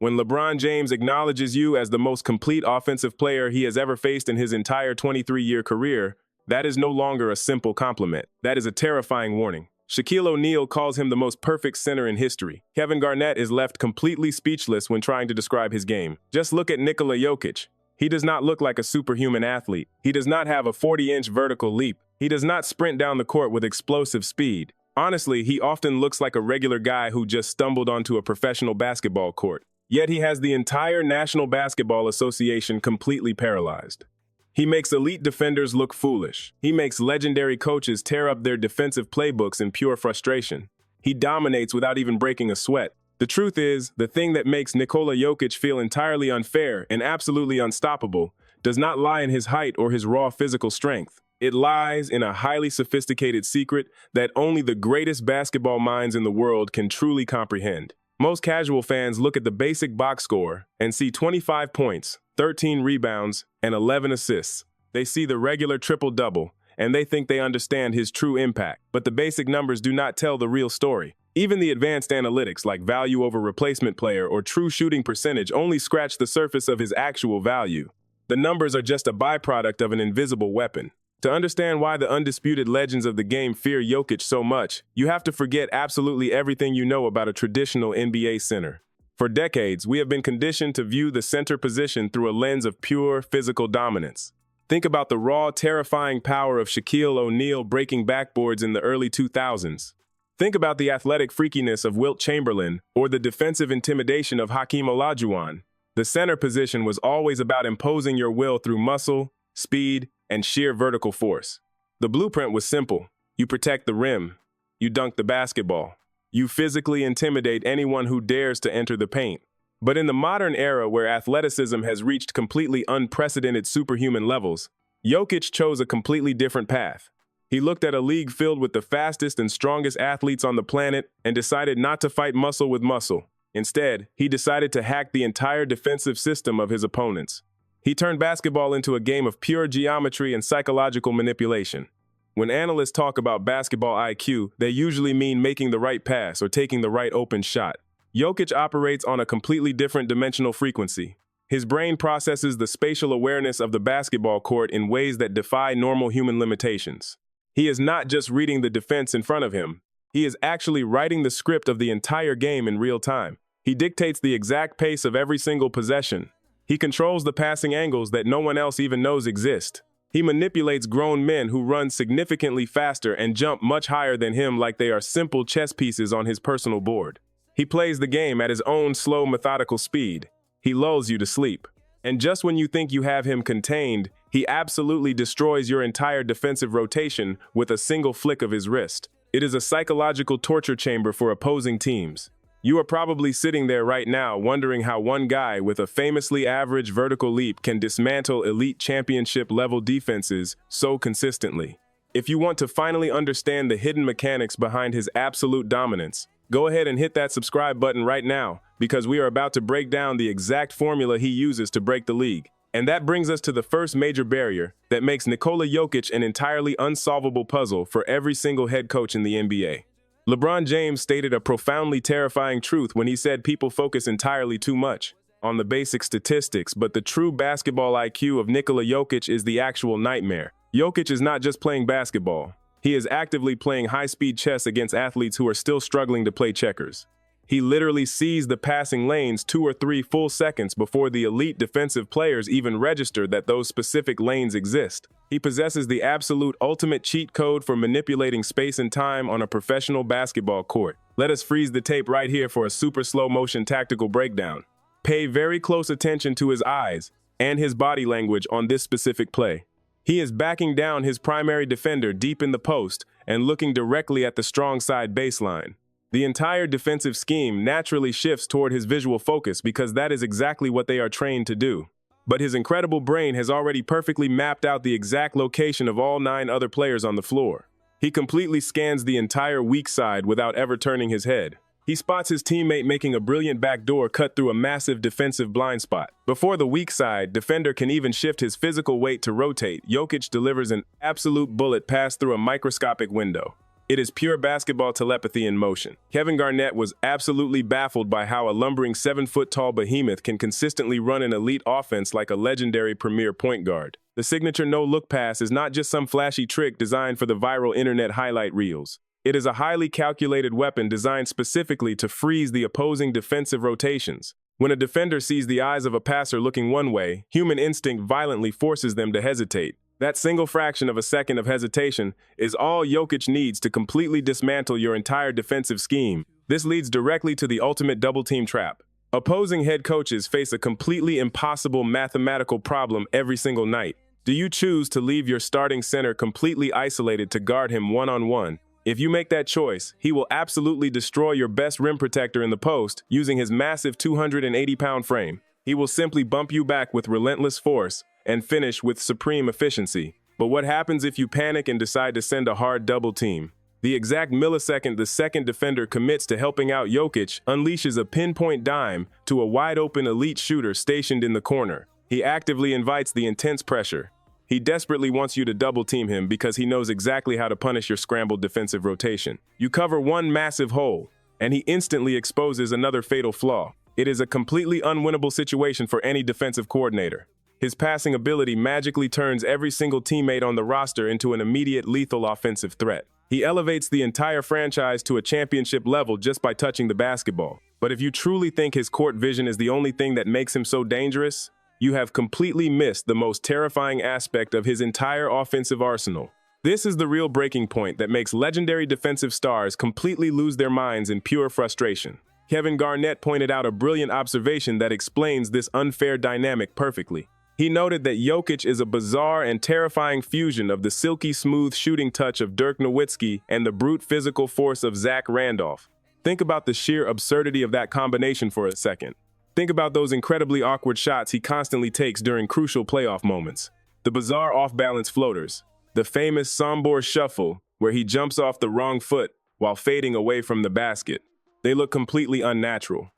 When LeBron James acknowledges you as the most complete offensive player he has ever faced in his entire 23-year career, that is no longer a simple compliment. That is a terrifying warning. Shaquille O'Neal calls him the most perfect center in history. Kevin Garnett is left completely speechless when trying to describe his game. Just look at Nikola Jokic. He does not look like a superhuman athlete. He does not have a 40-inch vertical leap. He does not sprint down the court with explosive speed. Honestly, he often looks like a regular guy who just stumbled onto a professional basketball court. Yet he has the entire National Basketball Association completely paralyzed. He makes elite defenders look foolish. He makes legendary coaches tear up their defensive playbooks in pure frustration. He dominates without even breaking a sweat. The truth is, the thing that makes Nikola Jokic feel entirely unfair and absolutely unstoppable does not lie in his height or his raw physical strength. It lies in a highly sophisticated secret that only the greatest basketball minds in the world can truly comprehend. Most casual fans look at the basic box score and see 25 points, 13 rebounds, and 11 assists. They see the regular triple-double, and they think they understand his true impact. But the basic numbers do not tell the real story. Even the advanced analytics like value over replacement player or true shooting percentage only scratch the surface of his actual value. The numbers are just a byproduct of an invisible weapon. To understand why the undisputed legends of the game fear Jokic so much, you have to forget absolutely everything you know about a traditional NBA center. For decades, we have been conditioned to view the center position through a lens of pure physical dominance. Think about the raw, terrifying power of Shaquille O'Neal breaking backboards in the early 2000s. Think about the athletic freakiness of Wilt Chamberlain or the defensive intimidation of Hakeem Olajuwon. The center position was always about imposing your will through muscle, speed, and sheer vertical force. The blueprint was simple. You protect the rim. You dunk the basketball. You physically intimidate anyone who dares to enter the paint. But in the modern era where athleticism has reached completely unprecedented superhuman levels, Jokic chose a completely different path. He looked at a league filled with the fastest and strongest athletes on the planet and decided not to fight muscle with muscle. Instead, he decided to hack the entire defensive system of his opponents. He turned basketball into a game of pure geometry and psychological manipulation. When analysts talk about basketball IQ, they usually mean making the right pass or taking the right open shot. Jokic operates on a completely different dimensional frequency. His brain processes the spatial awareness of the basketball court in ways that defy normal human limitations. He is not just reading the defense in front of him. He is actually writing the script of the entire game in real time. He dictates the exact pace of every single possession. He controls the passing angles that no one else even knows exist. He manipulates grown men who run significantly faster and jump much higher than him like they are simple chess pieces on his personal board. He plays the game at his own slow, methodical speed. He lulls you to sleep. And just when you think you have him contained, he absolutely destroys your entire defensive rotation with a single flick of his wrist. It is a psychological torture chamber for opposing teams. You are probably sitting there right now wondering how one guy with a famously average vertical leap can dismantle elite championship-level defenses so consistently. If you want to finally understand the hidden mechanics behind his absolute dominance, go ahead and hit that subscribe button right now, because we are about to break down the exact formula he uses to break the league. And that brings us to the first major barrier that makes Nikola Jokic an entirely unsolvable puzzle for every single head coach in the NBA. LeBron James stated a profoundly terrifying truth when he said people focus entirely too much on the basic statistics, but the true basketball IQ of Nikola Jokic is the actual nightmare. Jokic is not just playing basketball. He is actively playing high-speed chess against athletes who are still struggling to play checkers. He literally sees the passing lanes 2 or 3 full seconds before the elite defensive players even register that those specific lanes exist. He possesses the absolute ultimate cheat code for manipulating space and time on a professional basketball court. Let us freeze the tape right here for a super slow-motion tactical breakdown. Pay very close attention to his eyes and his body language on this specific play. He is backing down his primary defender deep in the post and looking directly at the strong side baseline. The entire defensive scheme naturally shifts toward his visual focus because that is exactly what they are trained to do. But his incredible brain has already perfectly mapped out the exact location of all 9 other players on the floor. He completely scans the entire weak side without ever turning his head. He spots his teammate making a brilliant backdoor cut through a massive defensive blind spot. Before the weak side defender can even shift his physical weight to rotate, Jokic delivers an absolute bullet pass through a microscopic window. It is pure basketball telepathy in motion. Kevin Garnett was absolutely baffled by how a lumbering 7-foot-tall behemoth can consistently run an elite offense like a legendary premier point guard. The signature no-look pass is not just some flashy trick designed for the viral internet highlight reels. It is a highly calculated weapon designed specifically to freeze the opposing defensive rotations. When a defender sees the eyes of a passer looking one way, human instinct violently forces them to hesitate. That single fraction of a second of hesitation is all Jokic needs to completely dismantle your entire defensive scheme. This leads directly to the ultimate double-team trap. Opposing head coaches face a completely impossible mathematical problem every single night. Do you choose to leave your starting center completely isolated to guard him one-on-one? If you make that choice, he will absolutely destroy your best rim protector in the post using his massive 280-pound frame. He will simply bump you back with relentless force and finish with supreme efficiency. But what happens if you panic and decide to send a hard double team? The exact millisecond the second defender commits to helping out Jokic unleashes a pinpoint dime to a wide-open elite shooter stationed in the corner. He actively invites the intense pressure. He desperately wants you to double-team him because he knows exactly how to punish your scrambled defensive rotation. You cover one massive hole, and he instantly exposes another fatal flaw. It is a completely unwinnable situation for any defensive coordinator. His passing ability magically turns every single teammate on the roster into an immediate lethal offensive threat. He elevates the entire franchise to a championship level just by touching the basketball. But if you truly think his court vision is the only thing that makes him so dangerous, you have completely missed the most terrifying aspect of his entire offensive arsenal. This is the real breaking point that makes legendary defensive stars completely lose their minds in pure frustration. Kevin Garnett pointed out a brilliant observation that explains this unfair dynamic perfectly. He noted that Jokic is a bizarre and terrifying fusion of the silky smooth shooting touch of Dirk Nowitzki and the brute physical force of Zach Randolph. Think about the sheer absurdity of that combination for a second. Think about those incredibly awkward shots he constantly takes during crucial playoff moments. The bizarre off-balance floaters. The famous Sombor shuffle, where he jumps off the wrong foot while fading away from the basket. They look completely unnatural.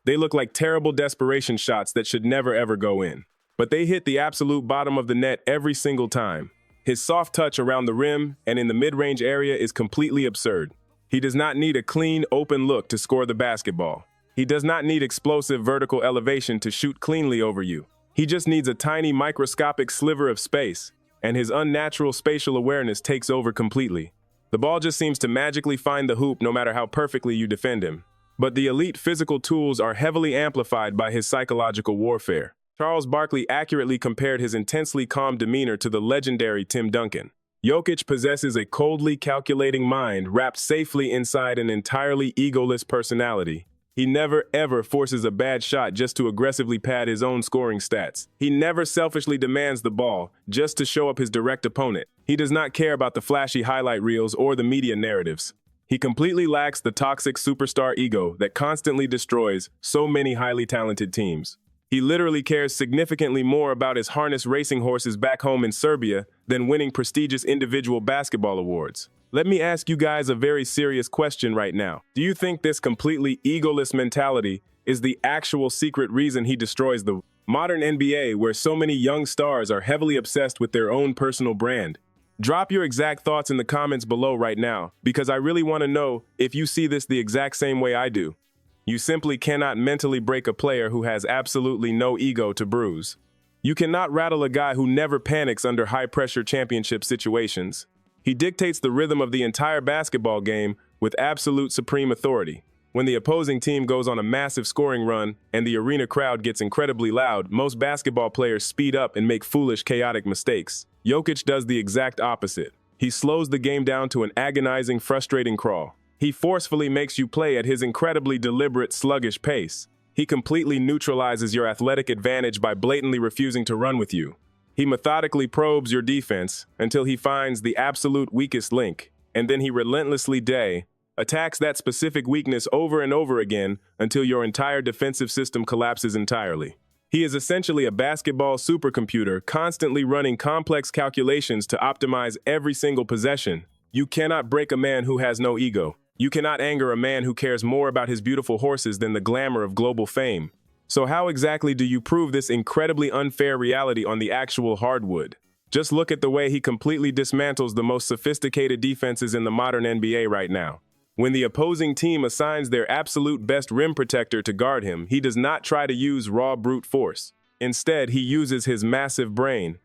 They look like terrible desperation shots that should never ever go in. But they hit the absolute bottom of the net every single time. His soft touch around the rim and in the mid-range area is completely absurd. He does not need a clean, open look to score the basketball. He does not need explosive vertical elevation to shoot cleanly over you. He just needs a tiny microscopic sliver of space, and his unnatural spatial awareness takes over completely. The ball just seems to magically find the hoop no matter how perfectly you defend him. But the elite physical tools are heavily amplified by his psychological warfare. Charles Barkley accurately compared his intensely calm demeanor to the legendary Tim Duncan. Jokic possesses a coldly calculating mind wrapped safely inside an entirely egoless personality. He never ever forces a bad shot just to aggressively pad his own scoring stats. He never selfishly demands the ball just to show up his direct opponent. He does not care about the flashy highlight reels or the media narratives. He completely lacks the toxic superstar ego that constantly destroys so many highly talented teams. He literally cares significantly more about his harness racing horses back home in Serbia than winning prestigious individual basketball awards. Let me ask you guys a very serious question right now. Do you think this completely egoless mentality is the actual secret reason he destroys the modern NBA, where so many young stars are heavily obsessed with their own personal brand? Drop your exact thoughts in the comments below right now, because I really want to know if you see this the exact same way I do. You simply cannot mentally break a player who has absolutely no ego to bruise. You cannot rattle a guy who never panics under high-pressure championship situations. He dictates the rhythm of the entire basketball game with absolute supreme authority. When the opposing team goes on a massive scoring run and the arena crowd gets incredibly loud, most basketball players speed up and make foolish, chaotic mistakes. Jokic does the exact opposite. He slows the game down to an agonizing, frustrating crawl. He forcefully makes you play at his incredibly deliberate, sluggish pace. He completely neutralizes your athletic advantage by blatantly refusing to run with you. He methodically probes your defense until he finds the absolute weakest link, and then he relentlessly attacks that specific weakness over and over again until your entire defensive system collapses entirely. He is essentially a basketball supercomputer, constantly running complex calculations to optimize every single possession. You cannot break a man who has no ego. You cannot anger a man who cares more about his beautiful horses than the glamour of global fame. So how exactly do you prove this incredibly unfair reality on the actual hardwood? Just look at the way he completely dismantles the most sophisticated defenses in the modern NBA right now. When the opposing team assigns their absolute best rim protector to guard him, he does not try to use raw brute force. Instead, he uses his massive brain.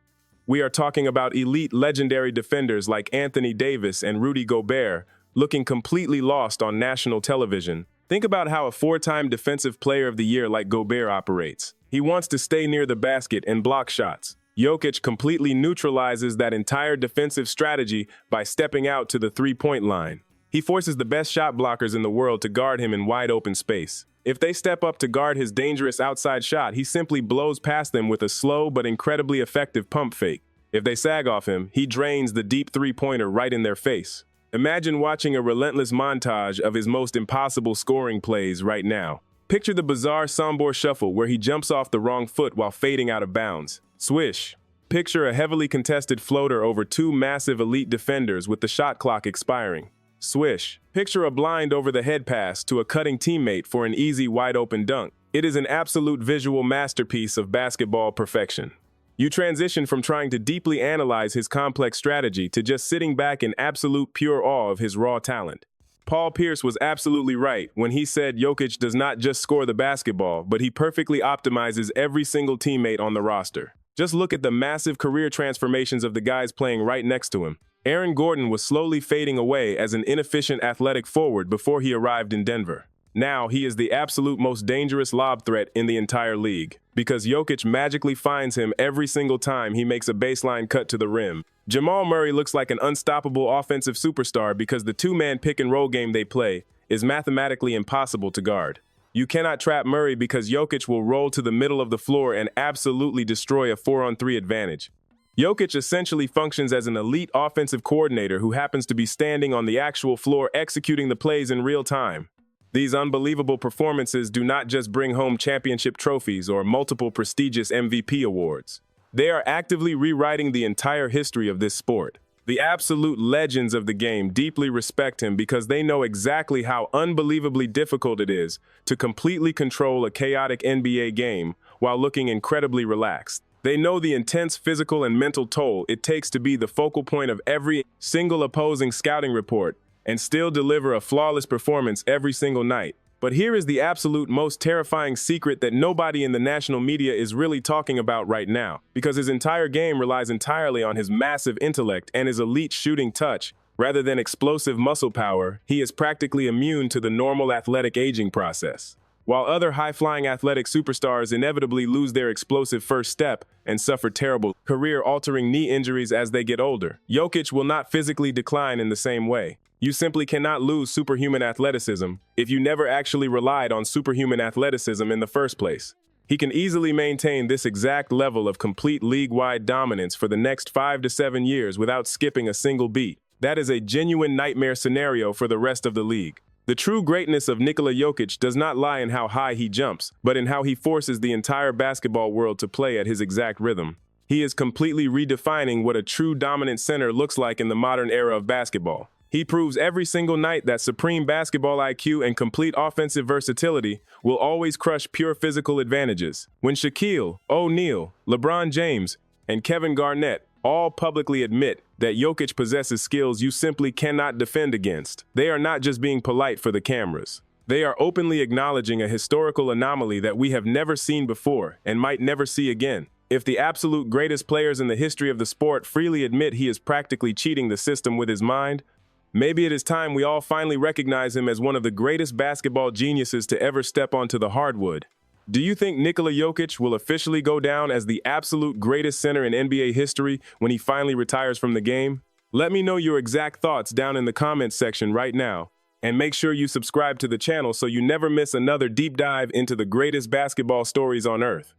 We are talking about elite legendary defenders like Anthony Davis and Rudy Gobert, looking completely lost on national television. Think about how a four-time Defensive Player of the Year like Gobert operates. He wants to stay near the basket and block shots. Jokic completely neutralizes that entire defensive strategy by stepping out to the three-point line. He forces the best shot blockers in the world to guard him in wide open space. If they step up to guard his dangerous outside shot, he simply blows past them with a slow but incredibly effective pump fake. If they sag off him, he drains the deep three-pointer right in their face. Imagine watching a relentless montage of his most impossible scoring plays right now. Picture the bizarre Sambor shuffle where he jumps off the wrong foot while fading out of bounds. Swish. Picture a heavily contested floater over two massive elite defenders with the shot clock expiring. Swish. Picture a blind over-the-head pass to a cutting teammate for an easy wide-open dunk. It is an absolute visual masterpiece of basketball perfection. You transition from trying to deeply analyze his complex strategy to just sitting back in absolute pure awe of his raw talent. Paul Pierce was absolutely right when he said Jokic does not just score the basketball, but he perfectly optimizes every single teammate on the roster. Just look at the massive career transformations of the guys playing right next to him. Aaron Gordon was slowly fading away as an inefficient athletic forward before he arrived in Denver. Now he is the absolute most dangerous lob threat in the entire league, because Jokic magically finds him every single time he makes a baseline cut to the rim. Jamal Murray looks like an unstoppable offensive superstar because the two-man pick-and-roll game they play is mathematically impossible to guard. You cannot trap Murray because Jokic will roll to the middle of the floor and absolutely destroy a 4-on-3 advantage. Jokic essentially functions as an elite offensive coordinator who happens to be standing on the actual floor executing the plays in real time. These unbelievable performances do not just bring home championship trophies or multiple prestigious MVP awards. They are actively rewriting the entire history of this sport. The absolute legends of the game deeply respect him because they know exactly how unbelievably difficult it is to completely control a chaotic NBA game while looking incredibly relaxed. They know the intense physical and mental toll it takes to be the focal point of every single opposing scouting report and still deliver a flawless performance every single night. But here is the absolute most terrifying secret that nobody in the national media is really talking about right now, because his entire game relies entirely on his massive intellect and his elite shooting touch. Rather than explosive muscle power, he is practically immune to the normal athletic aging process. While other high-flying athletic superstars inevitably lose their explosive first step and suffer terrible, career-altering knee injuries as they get older, Jokic will not physically decline in the same way. You simply cannot lose superhuman athleticism if you never actually relied on superhuman athleticism in the first place. He can easily maintain this exact level of complete league-wide dominance for the next 5 to 7 years without skipping a single beat. That is a genuine nightmare scenario for the rest of the league. The true greatness of Nikola Jokic does not lie in how high he jumps, but in how he forces the entire basketball world to play at his exact rhythm. He is completely redefining what a true dominant center looks like in the modern era of basketball. He proves every single night that supreme basketball IQ and complete offensive versatility will always crush pure physical advantages. When Shaquille O'Neal, LeBron James, and Kevin Garnett all publicly admit that Jokic possesses skills you simply cannot defend against, they are not just being polite for the cameras. They are openly acknowledging a historical anomaly that we have never seen before and might never see again. If the absolute greatest players in the history of the sport freely admit he is practically cheating the system with his mind, maybe it is time we all finally recognize him as one of the greatest basketball geniuses to ever step onto the hardwood. Do you think Nikola Jokic will officially go down as the absolute greatest center in NBA history when he finally retires from the game? Let me know your exact thoughts down in the comments section right now, and make sure you subscribe to the channel so you never miss another deep dive into the greatest basketball stories on Earth.